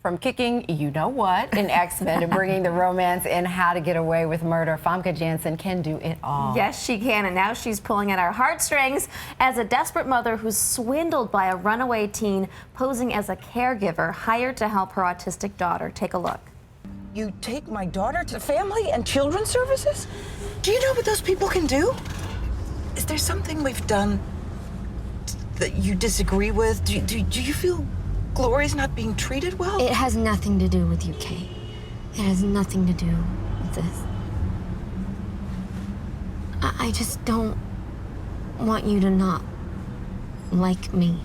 From kicking you-know-what in X-Men to bringing the romance in How to Get Away with Murder, Famke Janssen can do it all. Yes, she can, and now she's pulling at our heartstrings as a desperate mother who's swindled by a runaway teen posing as a caregiver hired to help her autistic daughter. Take a look. You take my daughter to Family and Children's Services? Do you know what those people can do? Is there something we've done that you disagree with? Do you feel Glory's not being treated well? It has nothing to do with you, Kate. It has nothing to do with this. I just don't want you to not like me.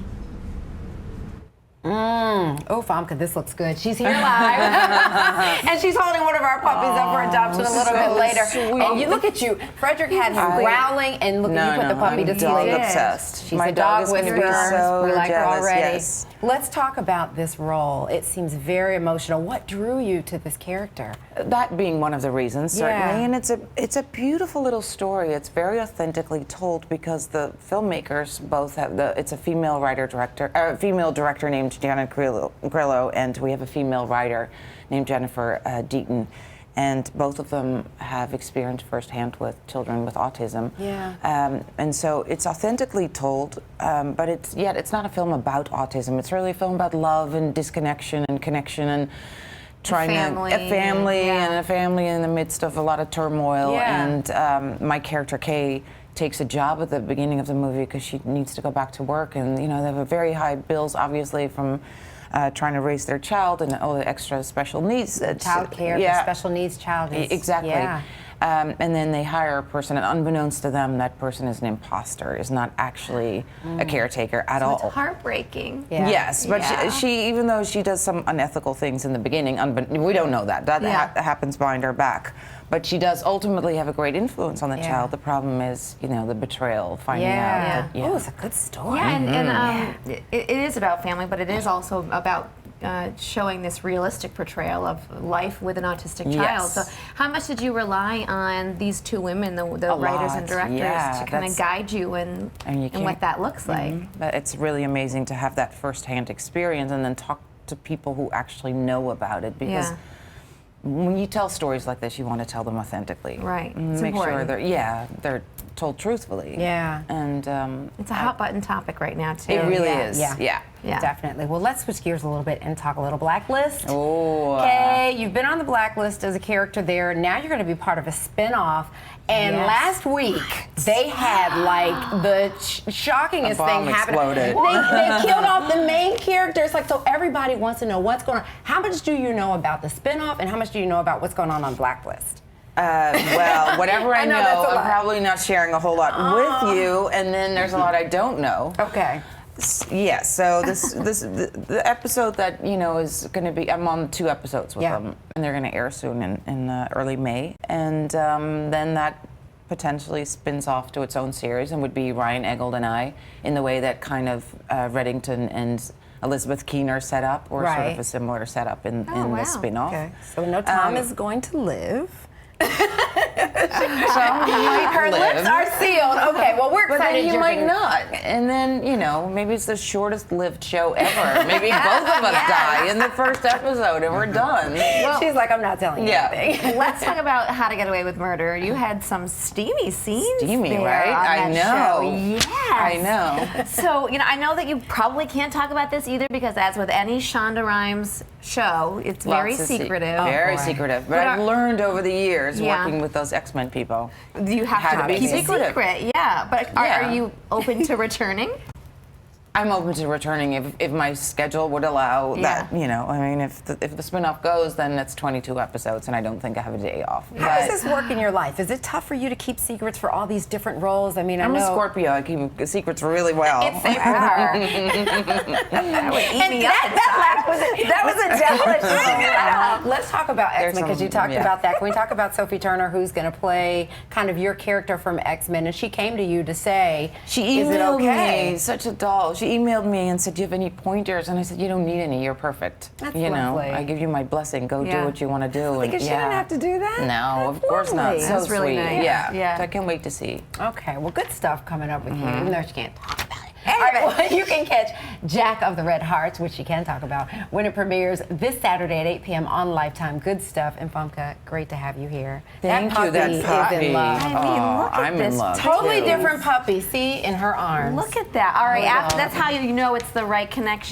Oh, Famke, this looks good. She's here live. And she's holding one of our puppies up for adoption a little bit later. Sweet. And you look at you. Frederick had him growling, and look, you put the puppy to sleep. I'm dog obsessed. She's My a dog dog is going to be whisperer. so We like her jealous, already. yes. Let's talk about this role. It seems very emotional. What drew you to this character? That being one of the reasons, certainly, Yeah. and it's a beautiful little story. It's very authentically told because the filmmakers both have it's a female female director named Janet Grillo, and we have a female writer named Jennifer Deaton, and both of them have experience firsthand with children with autism. Yeah. And so it's authentically told, but it's not a film about autism. It's really a film about love and disconnection and connection and trying a family in the midst of a lot of turmoil. Yeah. And my character Kay takes a job at the beginning of the movie because she needs to go back to work, and they have a very high bills, obviously, from trying to raise their child and all the extra special needs. Child care for special needs child. Exactly. Yeah. And then they hire a person, and unbeknownst to them, that person is an imposter, is not actually a caretaker at all. It's heartbreaking. Yeah. Yes, but she, even though she does some unethical things in the beginning, we don't know that. That happens behind her back. But she does ultimately have a great influence on the child. The problem is, the betrayal, finding out. Oh, it's a good story. Yeah, and it is about family, but it is also about showing this realistic portrayal of life with an autistic child. So how much did you rely on these two women, the writers and directors, to kind of guide you in what that looks like? But it's really amazing to have that firsthand experience and then talk to people who actually know about it, because when you tell stories like this, you want to tell them authentically. Right. Make sure they're told truthfully. Yeah. And it's a hot button topic right now too. it really is. Yeah. Definitely. Well, let's switch gears a little bit and talk a little Blacklist. Oh. Okay, you've been on the Blacklist as a character there. Now you're going to be part of a spin-off. And last week, they had like the shockingest thing happen. Exploded. They killed off the main characters. So everybody wants to know what's going on. How much do you know about the spin-off, and how much do you know about what's going on Blacklist? Well, whatever I know, I'm probably not sharing a whole lot with you, and then there's a lot I don't know. Okay. Yeah, so the episode that is going to be, I'm on 2 episodes with them, and they're going to air soon in early May, and then that potentially spins off to its own series and would be Ryan Eggold and I, in the way that kind of Reddington and Elizabeth Keener set up, or sort of a similar setup in the spin-off. Okay. So no Tom is going to live. Her lips are sealed. Okay, well, we're excited. But then he might not. And then, maybe it's the shortest lived show ever. Maybe both of us die in the first episode and we're done. Well, she's like, I'm not telling you anything. Let's talk about How to Get Away with Murder. You had some steamy scenes. Steamy, there right? on I that know. Show. Yes. I know. So, I know that you probably can't talk about this either, because as with any Shonda Rhimes show, it's very secretive. Very secretive. But I've learned over the years working with those X-Men people. You have to be keep it secretive. secret. Yeah. But are you open to returning? I'm open to returning if my schedule would allow that. If the spin-off goes, then it's 22 episodes, and I don't think I have a day off. How does this work in your life? Is it tough for you to keep secrets for all these different roles? I mean, I'm a Scorpio. I keep secrets really well. It's safe with her. That would eat me up. That was a jealous. Let's talk about X-Men, because you talked about that. Can we talk about Sophie Turner, who's going to play kind of your character from X-Men? And she came to you to say, is it okay? Such a doll. She emailed me and said, do you have any pointers? And I said, you don't need any. You're perfect. That's lovely. I give you my blessing. Go do what you want to do. Because she didn't have to do that? No, of course not. So That's sweet. really nice. Yeah. I can't wait to see. Okay, well, good stuff coming up with you, even though she can't talk about it. All right, well, you can catch Jack of the Red Hearts, which you can talk about, when it premieres this Saturday at 8 p.m. on Lifetime. Good stuff. And Famke, great to have you here. Thank you. That is puppy. in love. I mean, look at I'm this in love. Totally too. different puppy. See, in her arms. Look at that. All right, Hold on. that's how you know it's the right connection.